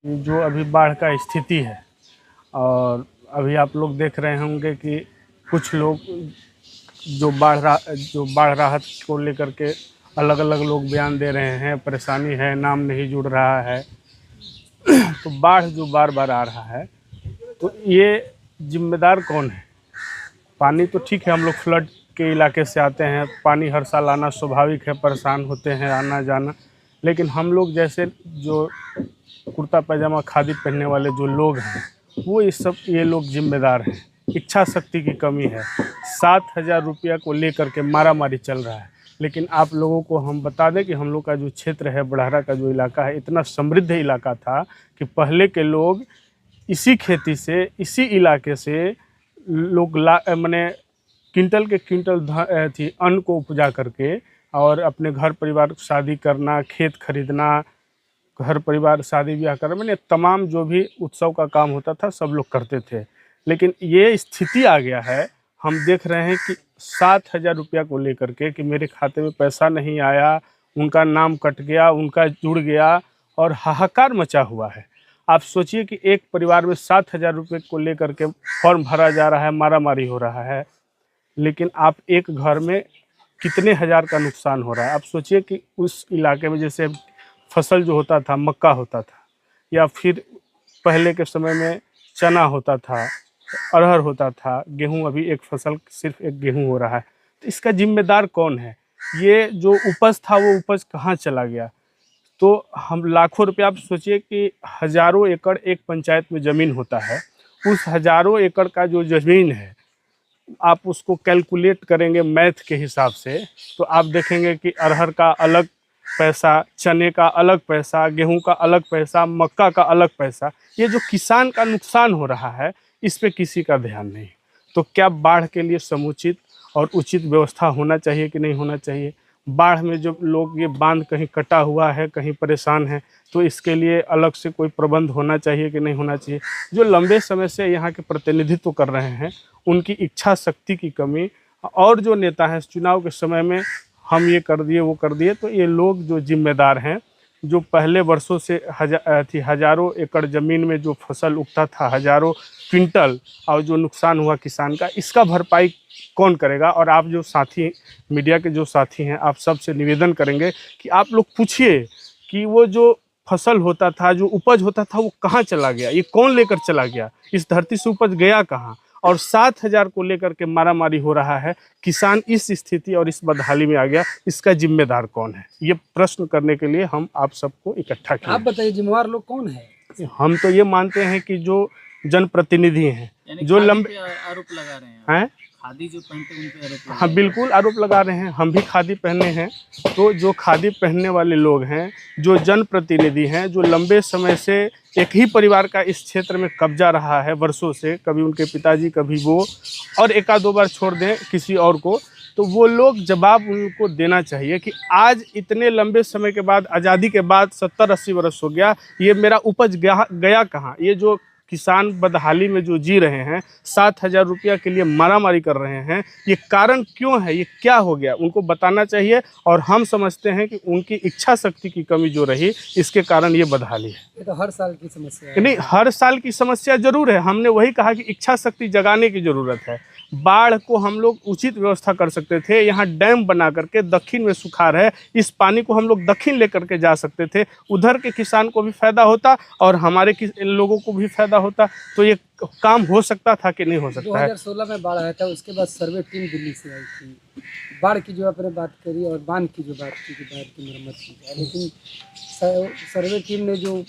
जो अभी बाढ़ का स्थिति है, और अभी आप लोग देख रहे होंगे कि कुछ लोग जो बाढ़ राहत को लेकर के अलग अलग लोग बयान दे रहे हैं, परेशानी है, नाम नहीं जुड़ रहा है। तो बाढ़ जो बार बार आ रहा है, तो ये जिम्मेदार कौन है? पानी तो ठीक है, हम लोग फ्लड के इलाके से आते हैं, पानी हर साल आना स्वाभाविक है, परेशान होते हैं आना जाना। लेकिन हम लोग जैसे जो कुर्ता पैजामा खादी पहनने वाले जो लोग हैं, वो ये लोग जिम्मेदार हैं। इच्छा शक्ति की कमी है। 7,000 रुपया को लेकर के मारा मारी चल रहा है। लेकिन आप लोगों को हम बता दें कि हम लोग का जो क्षेत्र है, बड़हरा का जो इलाका है, इतना समृद्ध इलाका था कि पहले के लोग इसी खेती से, इसी इलाके से लोग मैंने क्विंटल के क्विंटल अन्न को उपजा करके और अपने घर परिवार शादी करना, खेत खरीदना, घर परिवार शादी ब्याह करना, मैंने तमाम जो भी उत्सव का काम होता था सब लोग करते थे। लेकिन ये स्थिति आ गया है, हम देख रहे हैं कि 7,000 रुपया को लेकर के कि मेरे खाते में पैसा नहीं आया, उनका नाम कट गया, उनका जुड़ गया, और हाहाकार मचा हुआ है। आप सोचिए कि एक परिवार में 7,000 रुपये को लेकर के फॉर्म भरा जा रहा है, मारा मारी हो रहा है। लेकिन आप एक घर में कितने हज़ार का नुकसान हो रहा है। आप सोचिए कि उस इलाके में जैसे फसल जो होता था, मक्का होता था, या फिर पहले के समय में चना होता था, अरहर होता था, गेहूं, अभी एक फसल सिर्फ एक गेहूं हो रहा है। तो इसका जिम्मेदार कौन है? ये जो उपज था वो उपज कहाँ चला गया? तो हम लाखों रुपया, आप सोचिए कि हज़ारों एकड़ एक पंचायत में ज़मीन होता है, उस हज़ारों एकड़ का जो ज़मीन है, आप उसको कैलकुलेट करेंगे मैथ के हिसाब से, तो आप देखेंगे कि अरहर का अलग पैसा, चने का अलग पैसा, गेहूं का अलग पैसा, मक्का का अलग पैसा। ये जो किसान का नुकसान हो रहा है, इस पे किसी का ध्यान नहीं। तो क्या बाढ़ के लिए समुचित और उचित व्यवस्था होना चाहिए कि नहीं होना चाहिए? बाढ़ में जो लोग, ये बांध कहीं कटा हुआ है, कहीं परेशान है, तो इसके लिए अलग से कोई प्रबंध होना चाहिए कि नहीं होना चाहिए? जो लंबे समय से यहाँ के प्रतिनिधित्व कर रहे हैं, उनकी इच्छा शक्ति की कमी, और जो नेता हैं चुनाव के समय में हम ये कर दिए, वो कर दिए, तो ये लोग जो जिम्मेदार हैं, जो पहले वर्षों से हज़ारों एकड़ ज़मीन में जो फसल उगता था, हज़ारों क्विंटल, और जो नुकसान हुआ किसान का, इसका भरपाई कौन करेगा? और आप जो साथी, मीडिया के जो साथी हैं, आप सबसे निवेदन करेंगे कि आप लोग पूछिए कि वो जो फसल होता था, जो उपज होता था, वो कहाँ चला गया? ये कौन लेकर चला गया? इस धरती से उपज गया कहाँ? और 7,000 को लेकर के मारा मारी हो रहा है। किसान इस स्थिति और इस बदहाली में आ गया, इसका जिम्मेदार कौन है? ये प्रश्न करने के लिए हम आप सबको इकट्ठा किए। आप बताइए, जिम्मेवार लोग कौन है? हम तो ये मानते हैं कि जो जनप्रतिनिधि हैं, जो लंबे आरोप लगा रहे हैं, खादी जो पहनते हैं उन पे आरोप हाँ बिल्कुल आरोप लगा रहे हैं। हम भी खादी पहने हैं। तो जो खादी पहनने वाले लोग हैं, जो जनप्रतिनिधि हैं, जो लंबे समय से एक ही परिवार का इस क्षेत्र में कब्जा रहा है वर्षों से, कभी उनके पिताजी, कभी वो, और एक आध दो बार छोड़ दें किसी और को, तो वो लोग जवाब उनको देना चाहिए कि आज इतने लंबे समय के बाद, आज़ादी के बाद 70-80 वर्ष हो गया, ये मेरा उपज गया कहाँ? ये जो किसान बदहाली में जो जी रहे हैं, 7,000 रुपया के लिए मारामारी कर रहे हैं, ये कारण क्यों है? ये क्या हो गया? उनको बताना चाहिए। और हम समझते हैं कि उनकी इच्छा शक्ति की कमी जो रही, इसके कारण ये बदहाली है। ये तो हर साल की समस्या है। नहीं, हर साल की समस्या जरूर है। हमने वही कहा कि इच्छा शक्ति जगाने की ज़रूरत है। बाढ़ को हम लोग उचित व्यवस्था कर सकते थे। यहाँ डैम बना करके, दक्षिण में सुखाड़ है, इस पानी को हम लोग दक्षिण लेकर के जा सकते थे। उधर के किसान को भी फायदा होता और हमारे लोगों को भी फायदा होता। तो ये काम हो सकता था कि नहीं हो सकता है? 2016 में बाढ़ आया था, उसके बाद सर्वे टीम दिल्ली से आई थी। बाढ़ की जो आपने बात करी और बांध की जो बात की कि बाढ़ की मरम्मत की जाए, लेकिन सर्वे टीम ने जो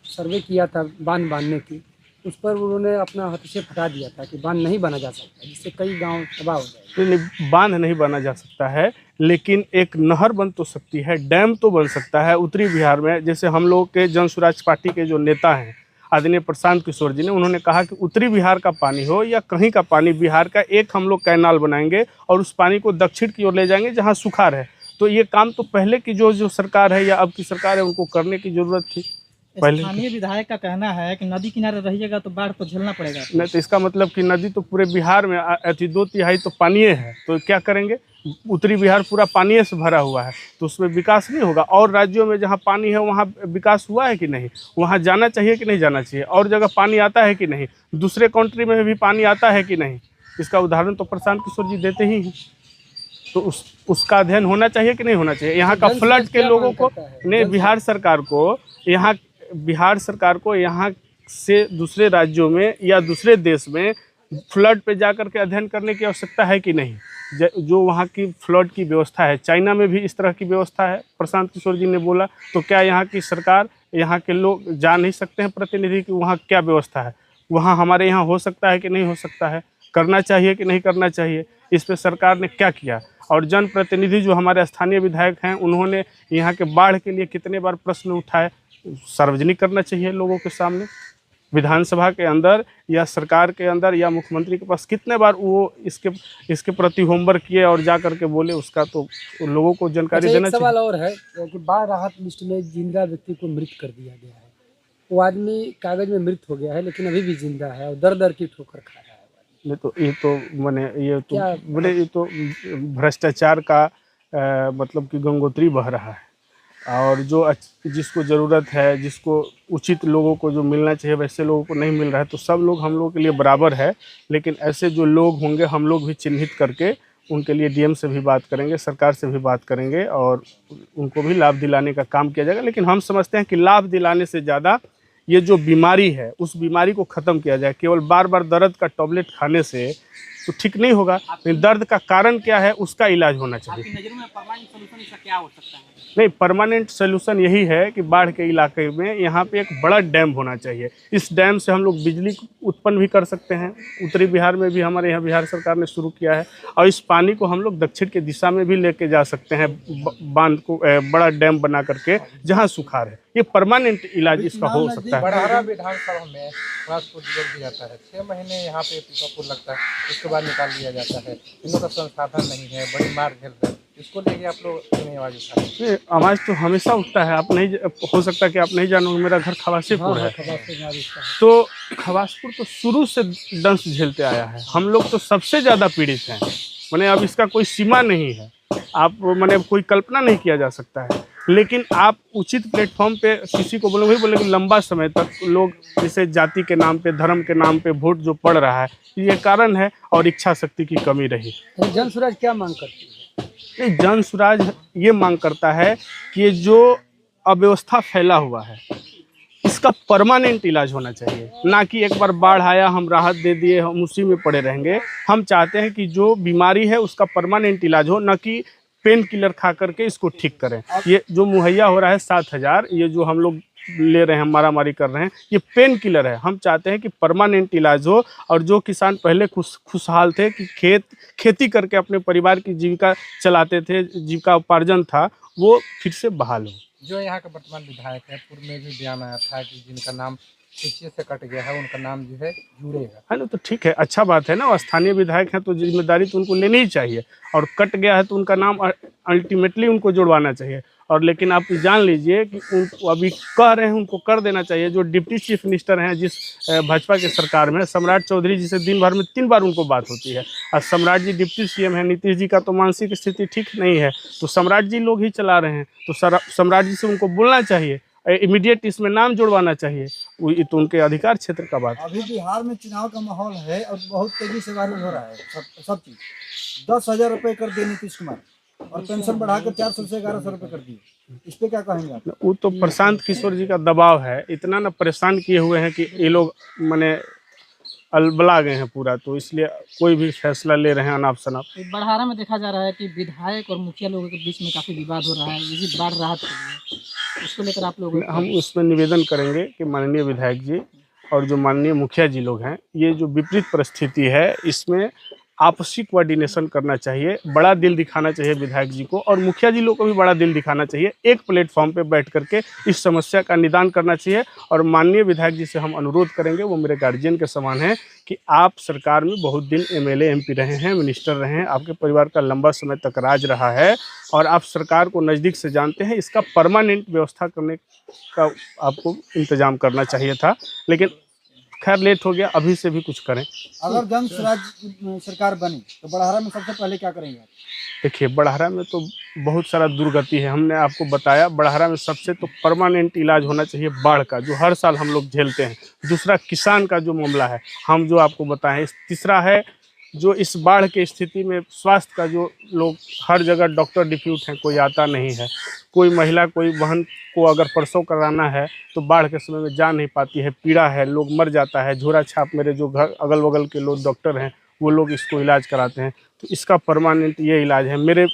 सर्वे किया था बांध बांधने की, उस पर उन्होंने अपना हस्तक्षेप हटा दिया था कि बांध नहीं बना जा सकता, जिससे कई गांव तबाह हो जाएंगे। नहीं, बांध नहीं बना जा सकता है, लेकिन एक नहर बन तो सकती है, डैम तो बन सकता है। उत्तरी बिहार में जैसे हम लोग के जन स्वराज पार्टी के जो नेता हैं, आदरणीय प्रशांत किशोर जी ने, उन्होंने कहा कि उत्तरी बिहार का पानी हो या कहीं का पानी, बिहार का एक हम लोग कैनाल बनाएंगे और उस पानी को दक्षिण की ओर ले जाएंगे जहाँ सुखाड़ है। तो ये काम तो पहले की जो सरकार है या अब की सरकार है, उनको करने की ज़रूरत थी। पहले स्थानीय विधायक का कहना है कि नदी किनारे रहिएगा तो बाढ़ को झेलना पड़ेगा। नहीं तो इसका मतलब कि नदी तो पूरे बिहार में अति 2/3 तो पानी है, तो क्या करेंगे? उत्तरी बिहार पूरा पानी से भरा हुआ है, तो उसमें विकास नहीं होगा। और राज्यों में जहाँ पानी है वहाँ विकास हुआ है कि नहीं? वहाँ जाना चाहिए कि नहीं जाना चाहिए? और जगह पानी आता है कि नहीं? दूसरे कंट्री में भी पानी आता है कि नहीं? इसका उदाहरण तो प्रशांत किशोर जी देते ही हैं। तो उसका अध्ययन होना चाहिए कि नहीं होना चाहिए? यहाँ का फ्लड के लोगों को नहीं, बिहार सरकार को यहाँ से दूसरे राज्यों में या दूसरे देश में फ्लड पे जा कर के अध्ययन करने की आवश्यकता है कि नहीं? जो वहाँ की फ्लड की व्यवस्था है, चाइना में भी इस तरह की व्यवस्था है, प्रशांत किशोर जी ने बोला। तो क्या यहाँ की सरकार, यहाँ के लोग जा नहीं सकते हैं प्रतिनिधि कि वहाँ क्या व्यवस्था है? वहाँ हमारे यहाँ हो सकता है कि नहीं हो सकता है? करना चाहिए कि नहीं करना चाहिए? इस पे सरकार ने क्या किया? और जनप्रतिनिधि जो हमारे स्थानीय विधायक हैं, उन्होंने यहाँ के बाढ़ के लिए कितने बार प्रश्न उठाए? सार्वजनिक करना चाहिए लोगों के सामने। विधानसभा के अंदर या सरकार के अंदर या मुख्यमंत्री के पास कितने बार वो इसके प्रति होमवर्क किए और जा करके बोले, उसका तो लोगों को जानकारी देना एक चाहिए। सवाल और है कि बाढ़ राहत लिस्ट में जिंदा व्यक्ति को मृत कर दिया गया है। वो आदमी कागज में मृत हो गया है लेकिन अभी भी जिंदा है और दर दर की ठोकर खा रहा है। नहीं तो ये तो मैंने क्या? ये तो भ्रष्टाचार का मतलब कि गंगोत्री बह रहा है। और जिसको ज़रूरत है, जिसको उचित लोगों को जो मिलना चाहिए वैसे लोगों को नहीं मिल रहा है। तो सब लोग हम लोगों के लिए बराबर है, लेकिन ऐसे जो लोग होंगे हम लोग भी चिन्हित करके उनके लिए डीएम से भी बात करेंगे, सरकार से भी बात करेंगे और उनको भी लाभ दिलाने का काम किया जाएगा। लेकिन हम समझते हैं कि लाभ दिलाने से ज़्यादा ये जो बीमारी है उस बीमारी को ख़त्म किया जाए। केवल बार बार दर्द का टैबलेट खाने से तो ठीक नहीं होगा। दर्द का कारण क्या है उसका इलाज होना चाहिए। आपकी नज़रों में परमानेंट सॉल्यूशन इसका क्या हो सकता है? नहीं, परमानेंट सोल्यूशन यही है कि बाढ़ के इलाके में यहाँ पे एक बड़ा डैम होना चाहिए। इस डैम से हम लोग बिजली उत्पन्न भी कर सकते हैं। उत्तरी बिहार में भी हमारे यहाँ बिहार सरकार ने शुरू किया है और इस पानी को हम लोग दक्षिण की दिशा में भी लेके जा सकते हैं, बांध को बड़ा डैम बना करके जहाँ सुखाड़ है। ये परमानेंट इलाज इसका हो सकता है। बड़हरा विधानसभा में ट्रांसपोर्ट जोड़ दिया जाता है। 6 महीने यहाँ पे पिकअप लगता है, उसके बाद निकाल दिया जाता है। इन लोगों का संसाधन नहीं है, बड़ी मार झेलते हैं। इसको लेके आप लोग क्यों नहीं आवाज़ उठा रहे? आवाज़ तो हमेशा उठता है। आप नहीं, हो सकता है कि आप नहीं जानोगे, मेरा घर खवासीपुर है। तो खवासपुर तो शुरू से दंश झेलते आया है। हम लोग तो सबसे ज़्यादा पीड़ित हैं। माने अब इसका कोई सीमा नहीं है, आप माने कोई कल्पना नहीं किया जा सकता है। लेकिन आप उचित प्लेटफॉर्म पे किसी को बोलोगे, बोले कि लंबा समय तक लोग जैसे जाति के नाम पे, धर्म के नाम पे वोट जो पड़ रहा है, ये कारण है और इच्छा शक्ति की कमी रही। जन स्वराज क्या मांग करती है? नहीं, जन स्वराज ये मांग करता है कि ये जो अव्यवस्था फैला हुआ है इसका परमानेंट इलाज होना चाहिए, ना कि एक बार बाढ़ आया हम राहत दे दिए हम उसी में पड़े रहेंगे। हम चाहते हैं कि जो बीमारी है उसका परमानेंट इलाज हो, ना कि पेन किलर खा करके इसको ठीक करें। ये जो मुहैया हो रहा है 7,000, ये जो हम लोग ले रहे हैं, मारामारी कर रहे हैं, ये पेन किलर है। हम चाहते हैं कि परमानेंट इलाज हो और जो किसान पहले खुशहाल थे कि खेती करके अपने परिवार की जीविका चलाते थे, जीविका उपार्जन था, वो फिर से बहाल हो। जो यहाँ का वर्तमान विधायक है, पूर्व में भी बयान आया था कि जिनका नाम सूची से कट गया है उनका नाम जो है जुड़ेगा। है ना, तो ठीक है, अच्छा बात है ना। स्थानीय विधायक हैं तो जिम्मेदारी तो उनको लेनी ही चाहिए, और कट गया है तो उनका नाम अल्टीमेटली उनको जुड़वाना चाहिए। और लेकिन आप जान लीजिए कि उनको अभी कह रहे हैं उनको कर देना चाहिए। जो डिप्टी चीफ मिनिस्टर हैं जिस भाजपा के सरकार में, सम्राट चौधरी जी से दिन भर में 3 बार उनको बात होती है। और सम्राट जी डिप्टी सीएम हैं, नीतीश जी का तो मानसिक स्थिति ठीक नहीं है, तो सम्राट जी लोग ही चला रहे हैं। तो सम्राट जी से उनको बोलना चाहिए, इमीडिएट इसमें नाम जुड़वाना चाहिए। ये तो उनके अधिकार क्षेत्र का बात है। अभी बिहार में चुनाव का माहौल है और बहुत तेजी से वायरल हो रहा है सब चीज। 10,000 रुपये कर दिए नीतीश कुमार और पेंशन बढ़ाकर 400 से 1,100 रुपये कर दिए। इस पे क्या कहेंगे आप? वो तो प्रशांत किशोर जी का दबाव है, इतना ना परेशान किए हुए हैं कि ये लोग माने अलबला गए हैं पूरा, तो इसलिए कोई भी फैसला ले रहे हैं अनाप शनाप। बड़हारा में देखा जा रहा है कि विधायक और मुखिया लोगों के बीच में काफ़ी विवाद हो रहा है, इसी बाढ़ राहत के लिए, उसको लेकर आप लोग? हम उसमें निवेदन करेंगे कि माननीय विधायक जी और जो माननीय मुखिया जी लोग हैं, ये जो विपरीत परिस्थिति है इसमें आपसी कोऑर्डिनेशन करना चाहिए, बड़ा दिल दिखाना चाहिए विधायक जी को, और मुखिया जी लोग को भी बड़ा दिल दिखाना चाहिए। एक प्लेटफॉर्म पे बैठ करके इस समस्या का निदान करना चाहिए। और माननीय विधायक जी से हम अनुरोध करेंगे, वो मेरे गार्जियन के समान हैं, कि आप सरकार में बहुत दिन एमएलए एमपी रहे हैं, मिनिस्टर रहे हैं, आपके परिवार का लंबा समय तक राज रहा है और आप सरकार को नज़दीक से जानते हैं। इसका परमानेंट व्यवस्था करने का आपको इंतजाम करना चाहिए था, लेकिन खैर लेट हो गया, अभी से भी कुछ करें। अगर जन स्वराज सरकार बनी तो बड़हरा में सबसे पहले क्या करेंगे आप? देखिए, बड़हरा में तो बहुत सारा दुर्गति है, हमने आपको बताया। बड़हरा में सबसे तो परमानेंट इलाज होना चाहिए बाढ़ का, जो हर साल हम लोग झेलते हैं। दूसरा, किसान का जो मामला है, हम जो आपको बताएं। तीसरा है जो इस बाढ़ की स्थिति में स्वास्थ्य का, जो लोग हर जगह डॉक्टर डिफ्यूट हैं, कोई आता नहीं है। कोई महिला, कोई बहन को अगर प्रसव कराना है तो बाढ़ के समय में जा नहीं पाती है, पीड़ा है, लोग मर जाता है। झोरा छाप मेरे जो घर अगल बगल के लोग डॉक्टर हैं, वो लोग इसको इलाज कराते हैं। तो इसका परमानेंट ये इलाज है। मेरे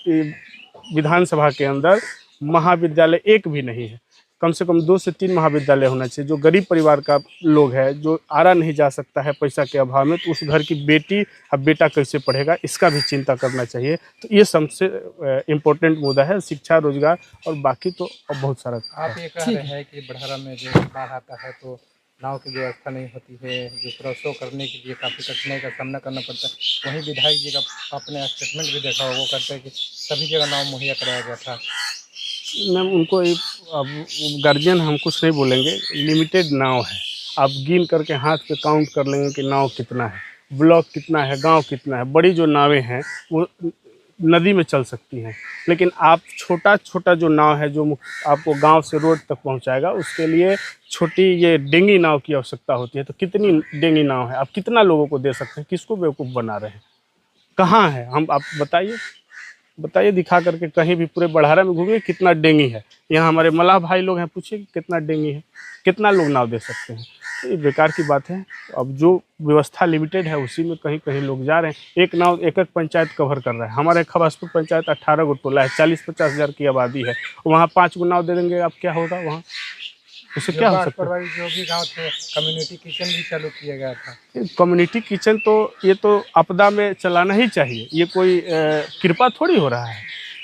विधानसभा के अंदर महाविद्यालय एक भी नहीं है। कम से कम 2 से 3 महाविद्यालय होना चाहिए। जो गरीब परिवार का लोग है, जो आरा नहीं जा सकता है पैसा के अभाव में, तो उस घर की बेटी अब बेटा कैसे पढ़ेगा, इसका भी चिंता करना चाहिए। तो ये सबसे इम्पोर्टेंट मुद्दा है, शिक्षा, रोजगार, और बाकी तो अब बहुत सारा। आप ये कह रहे हैं कि बड़हरा में जो बाढ़ आता है तो नाव की व्यवस्था नहीं होती है, जो प्रसव करने के लिए काफ़ी कठिनाई का सामना करना पड़ता है। वहीं विधायक जी का आपने स्टेटमेंट भी देखा होगा, वो कहते हैं कि सभी जगह नाव मुहैया कराया गया था। मैम, उनको अब गार्जियन हम कुछ नहीं बोलेंगे। लिमिटेड नाव है, आप गिन करके हाथ पे काउंट कर लेंगे कि नाव कितना है, ब्लॉक कितना है, गांव कितना है। बड़ी जो नावें हैं वो नदी में चल सकती हैं, लेकिन आप छोटा छोटा जो नाव है, जो आपको गांव से रोड तक पहुंचाएगा, उसके लिए छोटी ये डेंगी नाव की आवश्यकता होती है। तो कितनी डेंगी नाव है, आप कितना लोगों को दे सकते हैं? किसको बेवकूफ़ बना रहे हैं? कहाँ है? हम आप बताइए दिखा करके। कहीं भी पूरे बड़हरा में घूमिए, कितना डेंगी है। यहाँ हमारे मलाह भाई लोग हैं, पूछिए कितना डेंगी है, कितना लोग नाव दे सकते हैं। तो ये बेकार की बात है। अब जो व्यवस्था लिमिटेड है उसी में कहीं कहीं लोग जा रहे हैं। एक नाव एक पंचायत कवर कर रहा है। हमारे खबासपुर पंचायत 18 गो टोला है, 40-50 हज़ार की आबादी है। वहाँ 5 गो नाव दे देंगे, अब क्या होगा वहाँ? उससे क्या हो सकता है? जो भी गाँव थे, कम्युनिटी किचन भी चालू किया गया था। कम्युनिटी किचन तो ये तो आपदा में चलाना ही चाहिए। ये कोई कृपा थोड़ी हो रहा है,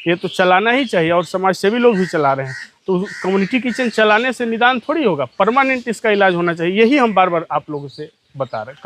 ये तो चलाना ही चाहिए, और समाज सेवी लोग भी चला रहे हैं। तो कम्युनिटी किचन चलाने से निदान थोड़ी होगा, परमानेंट इसका इलाज होना चाहिए। यही हम बार बार आप लोगों से बता रहे कह रहे हैं।